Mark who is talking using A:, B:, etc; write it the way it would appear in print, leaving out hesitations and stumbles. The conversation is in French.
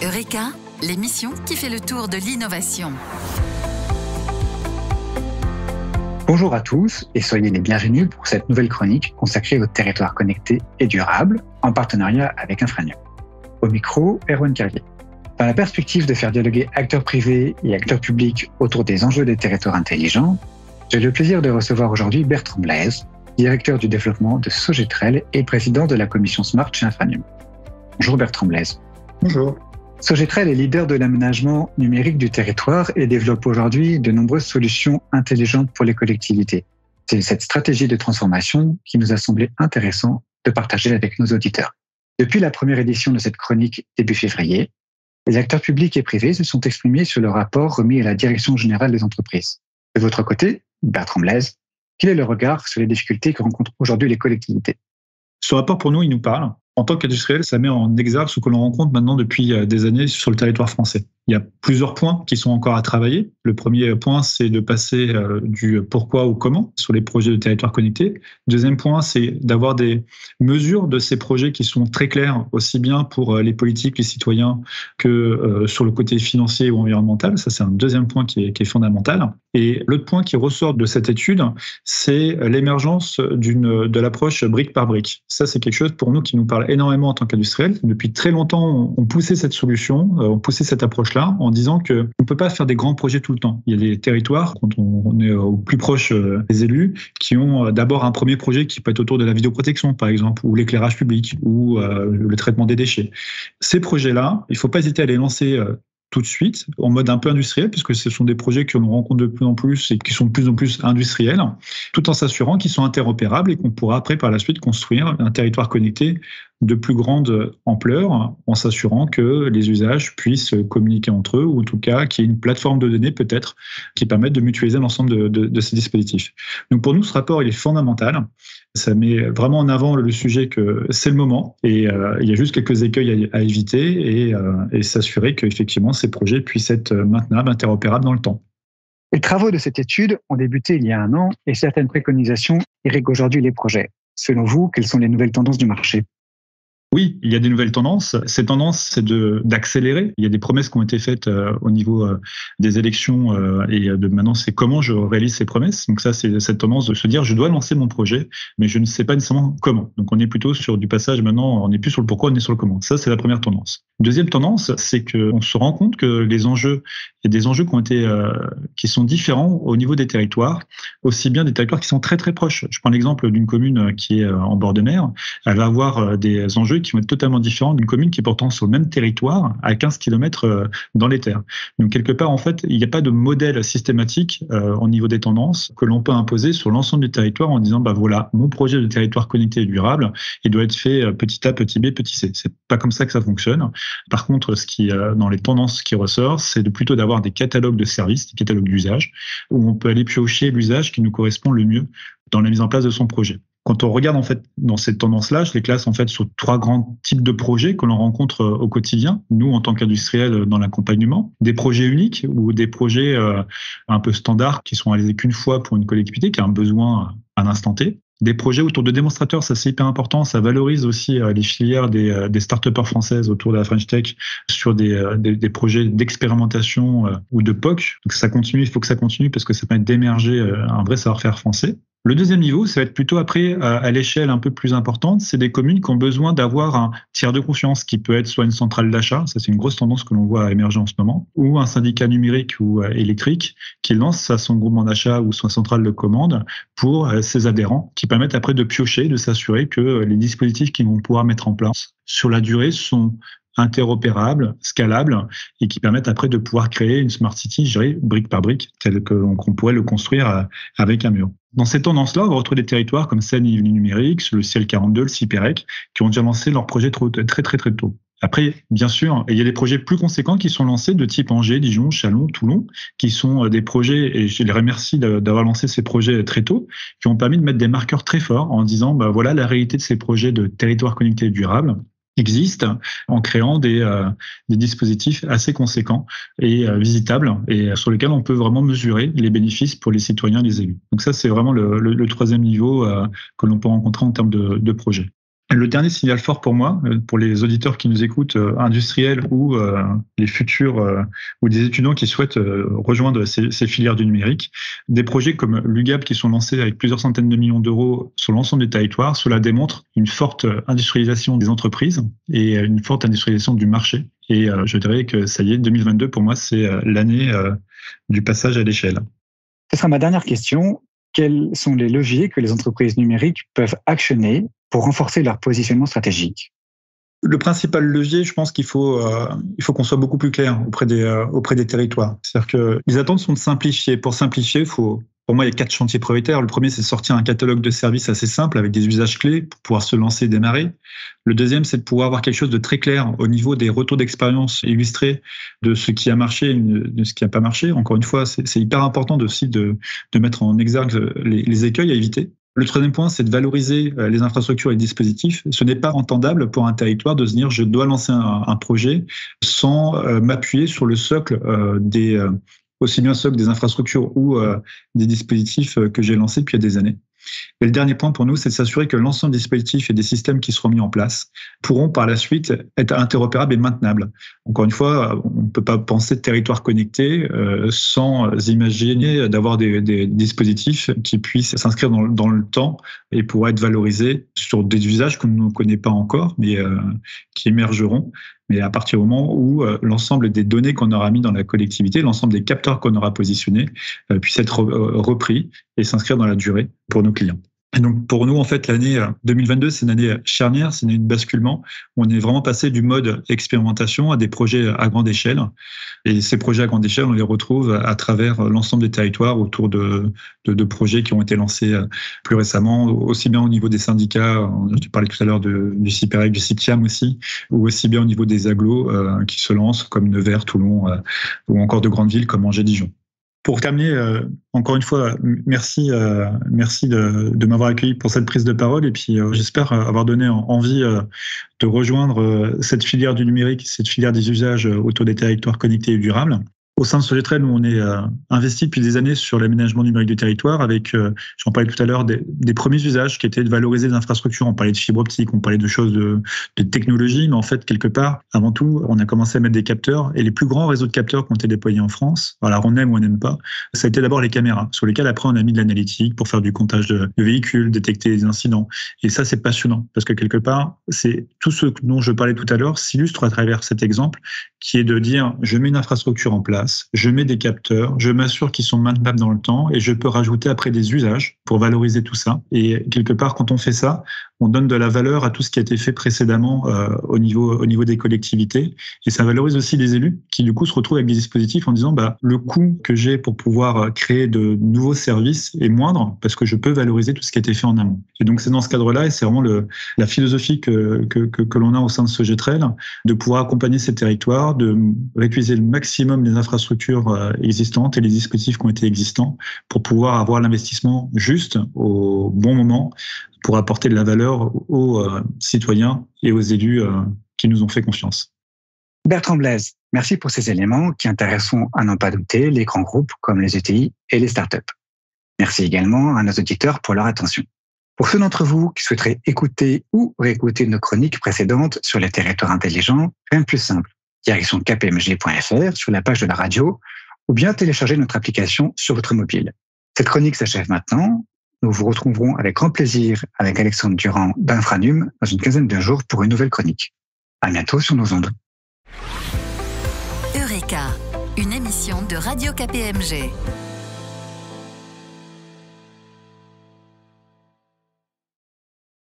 A: Eureka, l'émission qui fait le tour de l'innovation.
B: Bonjour à tous et soyez les bienvenus pour cette nouvelle chronique consacrée aux territoires connectés et durables en partenariat avec Infranium. Au micro, Erwan Carlier. Dans la perspective de faire dialoguer acteurs privés et acteurs publics autour des enjeux des territoires intelligents, j'ai le plaisir de recevoir aujourd'hui Bertrand Blaise, directeur du développement de Sogetrel et président de la commission Smart chez Infranium. Bonjour Bertrand Blaise.
C: Bonjour.
B: Sogetrel est leader de l'aménagement numérique du territoire et développe aujourd'hui de nombreuses solutions intelligentes pour les collectivités. C'est cette stratégie de transformation qui nous a semblé intéressant de partager avec nos auditeurs. Depuis la première édition de cette chronique début février, les acteurs publics et privés se sont exprimés sur le rapport remis à la Direction générale des entreprises. De votre côté, Bertrand Blaise, quel est le regard sur les difficultés que rencontrent aujourd'hui les collectivités ?
C: Ce rapport, pour nous, il nous parle. En tant qu'industriel, ça met en exergue ce que l'on rencontre maintenant depuis des années sur le territoire français. Il y a plusieurs points qui sont encore à travailler. Le premier point, c'est de passer du pourquoi au comment sur les projets de territoire connecté. Le deuxième point, c'est d'avoir des mesures de ces projets qui sont très claires, aussi bien pour les politiques, les citoyens, que sur le côté financier ou environnemental. Ça, c'est un deuxième point qui est fondamental. Et l'autre point qui ressort de cette étude, c'est l'émergence de l'approche brique par brique. Ça, c'est quelque chose pour nous qui nous parle énormément en tant qu'industriel. Depuis très longtemps, on poussait cette solution, on poussait cette approche-là en disant qu'on ne peut pas faire des grands projets tout le temps. Il y a des territoires, quand on est au plus proche des élus, qui ont d'abord un premier projet qui peut être autour de la vidéoprotection, par exemple, ou l'éclairage public, ou le traitement des déchets. Ces projets-là, il ne faut pas hésiter à les lancer tout de suite, en mode un peu industriel, puisque ce sont des projets que l'on rencontre de plus en plus et qui sont de plus en plus industriels, tout en s'assurant qu'ils sont interopérables et qu'on pourra après, par la suite, construire un territoire connecté de plus grande ampleur, en s'assurant que les usages puissent communiquer entre eux, ou en tout cas qu'il y ait une plateforme de données peut-être qui permette de mutualiser l'ensemble de ces dispositifs. Donc pour nous, ce rapport, il est fondamental. Ça met vraiment en avant le sujet que c'est le moment et il y a juste quelques écueils à éviter et s'assurer qu'effectivement ces projets puissent être maintenables, interopérables dans le temps.
B: Les travaux de cette étude ont débuté il y a un an et certaines préconisations irriguent aujourd'hui les projets. Selon vous, quelles sont les nouvelles tendances du marché ?
C: Oui, il y a des nouvelles tendances. Ces tendances, c'est d'accélérer. Il y a des promesses qui ont été faites au niveau des élections et de maintenant, c'est comment je réalise ces promesses. Donc ça, c'est cette tendance de se dire, je dois lancer mon projet, mais je ne sais pas nécessairement comment. Donc on est plutôt sur du passage maintenant, on n'est plus sur le pourquoi, on est sur le comment. Ça, c'est la première tendance. Deuxième tendance, c'est qu'on se rend compte que les enjeux, il y a des enjeux qui sont différents au niveau des territoires, aussi bien des territoires qui sont très très proches. Je prends l'exemple d'une commune qui est en bord de mer. Elle va avoir des enjeux qui vont être totalement différents d'une commune qui est pourtant sur le même territoire à 15 km dans les terres. Donc quelque part, en fait, il n'y a pas de modèle systématique au niveau des tendances que l'on peut imposer sur l'ensemble du territoire en disant, voilà, mon projet de territoire connecté et durable, il doit être fait petit A, petit B, petit C. C'est pas comme ça que ça fonctionne. Par contre, ce qui, dans les tendances qui ressort, c'est plutôt d'avoir des catalogues de services, des catalogues d'usage, où on peut aller piocher l'usage qui nous correspond le mieux dans la mise en place de son projet. Quand on regarde en fait dans cette tendance-là, je les classe en fait sur trois grands types de projets que l'on rencontre au quotidien. Nous, en tant qu'industriels dans l'accompagnement, des projets uniques ou des projets un peu standards qui sont réalisés qu'une fois pour une collectivité qui a un besoin à l'instant T. Des projets autour de démonstrateurs, ça c'est hyper important, ça valorise aussi les filières des start-upers françaises autour de la French Tech sur des projets d'expérimentation ou de POC. Donc ça continue, il faut que ça continue parce que ça permet d'émerger un vrai savoir-faire français. Le deuxième niveau, ça va être plutôt après, à l'échelle un peu plus importante, c'est des communes qui ont besoin d'avoir un tiers de confiance qui peut être soit une centrale d'achat, ça c'est une grosse tendance que l'on voit émerger en ce moment, ou un syndicat numérique ou électrique qui lance son groupement d'achat ou son centrale de commande pour ses adhérents, qui permettent après de piocher, de s'assurer que les dispositifs qu'ils vont pouvoir mettre en place sur la durée sont interopérables, scalables et qui permettent après de pouvoir créer une smart city, je dirais, brique par brique, tel qu'on pourrait le construire avec un mur. Dans ces tendances-là, on va retrouver des territoires comme Seine-Yvelines Numérique, le Ciel 42, le CIPEREC, qui ont déjà lancé leur projet très tôt. Après, bien sûr, il y a des projets plus conséquents qui sont lancés de type Angers, Dijon, Châlons, Toulon, qui sont des projets, et je les remercie d'avoir lancé ces projets très tôt, qui ont permis de mettre des marqueurs très forts en disant, voilà la réalité de ces projets de territoire connecté et durable existe en créant des dispositifs assez conséquents et visitables et sur lesquels on peut vraiment mesurer les bénéfices pour les citoyens et les élus. Donc ça, c'est vraiment le troisième niveau que l'on peut rencontrer en termes de projet. Le dernier signal fort pour moi, pour les auditeurs qui nous écoutent, industriels ou les futurs ou des étudiants qui souhaitent rejoindre ces filières du numérique, des projets comme l'UGAP qui sont lancés avec plusieurs centaines de millions d'euros sur l'ensemble des territoires, cela démontre une forte industrialisation des entreprises et une forte industrialisation du marché. Et je dirais que ça y est, 2022 pour moi, c'est l'année du passage à l'échelle.
B: Ce sera ma dernière question. Quels sont les leviers que les entreprises numériques peuvent actionner pour renforcer leur positionnement stratégique?
C: Le principal levier, je pense qu'il faut qu'on soit beaucoup plus clair auprès des territoires. C'est-à-dire que les attentes sont de simplifier. Pour simplifier, pour moi, il y a 4 chantiers prioritaires. Le premier, c'est de sortir un catalogue de services assez simple avec des usages clés pour pouvoir se lancer et démarrer. Le deuxième, c'est de pouvoir avoir quelque chose de très clair au niveau des retours d'expérience illustrés de ce qui a marché et de ce qui n'a pas marché. Encore une fois, c'est hyper important aussi de mettre en exergue les écueils à éviter. Le troisième point, c'est de valoriser les infrastructures et les dispositifs. Ce n'est pas entendable pour un territoire de se dire je dois lancer un projet sans m'appuyer sur le socle aussi bien socle des infrastructures ou des dispositifs que j'ai lancés depuis des années. Et le dernier point pour nous, c'est de s'assurer que l'ensemble des dispositifs et des systèmes qui seront mis en place pourront par la suite être interopérables et maintenables. Encore une fois, on ne peut pas penser de territoire connecté sans imaginer d'avoir des dispositifs qui puissent s'inscrire dans le temps et pourraient être valorisés sur des usages qu'on ne connaît pas encore, mais qui émergeront. Mais à partir du moment où l'ensemble des données qu'on aura mis dans la collectivité, l'ensemble des capteurs qu'on aura positionnés, puissent être repris et s'inscrire dans la durée pour nos clients. Et donc pour nous, en fait, l'année 2022, c'est une année charnière, c'est une année de basculement. On est vraiment passé du mode expérimentation à des projets à grande échelle. Et ces projets à grande échelle, on les retrouve à travers l'ensemble des territoires autour de projets qui ont été lancés plus récemment, aussi bien au niveau des syndicats, je parlais tout à l'heure du CIPEREC, du CIPIAM aussi, ou aussi bien au niveau des agglos qui se lancent comme Nevers, Toulon, ou encore de grandes villes comme Angers-Dijon. Pour terminer, encore une fois, merci de m'avoir accueilli pour cette prise de parole et puis j'espère avoir donné envie de rejoindre cette filière du numérique, cette filière des usages autour des territoires connectés et durables. Au sein de Sogétrel, nous, on est investi depuis des années sur l'aménagement numérique du territoire avec, j'en parlais tout à l'heure, des premiers usages qui étaient de valoriser les infrastructures. On parlait de fibre optique, on parlait de choses de technologie, mais en fait, quelque part, avant tout, on a commencé à mettre des capteurs et les plus grands réseaux de capteurs qui ont été déployés en France, alors on aime ou on n'aime pas, ça a été d'abord les caméras, sur lesquelles après on a mis de l'analytique pour faire du comptage de véhicules, détecter les incidents. Et ça, c'est passionnant parce que quelque part, c'est tout ce dont je parlais tout à l'heure s'illustre à travers cet exemple qui est de dire, je mets une infrastructure en place, je mets des capteurs, je m'assure qu'ils sont maintenables dans le temps et je peux rajouter après des usages pour valoriser tout ça. Et quelque part, quand on fait ça, on donne de la valeur à tout ce qui a été fait précédemment au niveau des collectivités. Et ça valorise aussi les élus qui, du coup, se retrouvent avec des dispositifs en disant le coût que j'ai pour pouvoir créer de nouveaux services est moindre parce que je peux valoriser tout ce qui a été fait en amont. Et donc, c'est dans ce cadre-là et c'est vraiment la philosophie que l'on a au sein de Sogétrel, de pouvoir accompagner ces territoires, de réutiliser le maximum des infrastructures existantes et les dispositifs qui ont été existants pour pouvoir avoir l'investissement juste au bon moment pour apporter de la valeur aux citoyens et aux élus qui nous ont fait confiance.
B: Bertrand Blaise, merci pour ces éléments qui intéresseront à n'en pas douter les grands groupes comme les ETI et les startups. Merci également à nos auditeurs pour leur attention. Pour ceux d'entre vous qui souhaiteraient écouter ou réécouter nos chroniques précédentes sur les territoires intelligents, rien de plus simple. Direction kpmg.fr sur la page de la radio ou bien télécharger notre application sur votre mobile. Cette chronique s'achève maintenant. Nous vous retrouverons avec grand plaisir avec Alexandre Durand d'Infranum dans une quinzaine de jours pour une nouvelle chronique. À bientôt sur nos ondes.
A: Eureka, une émission de Radio KPMG.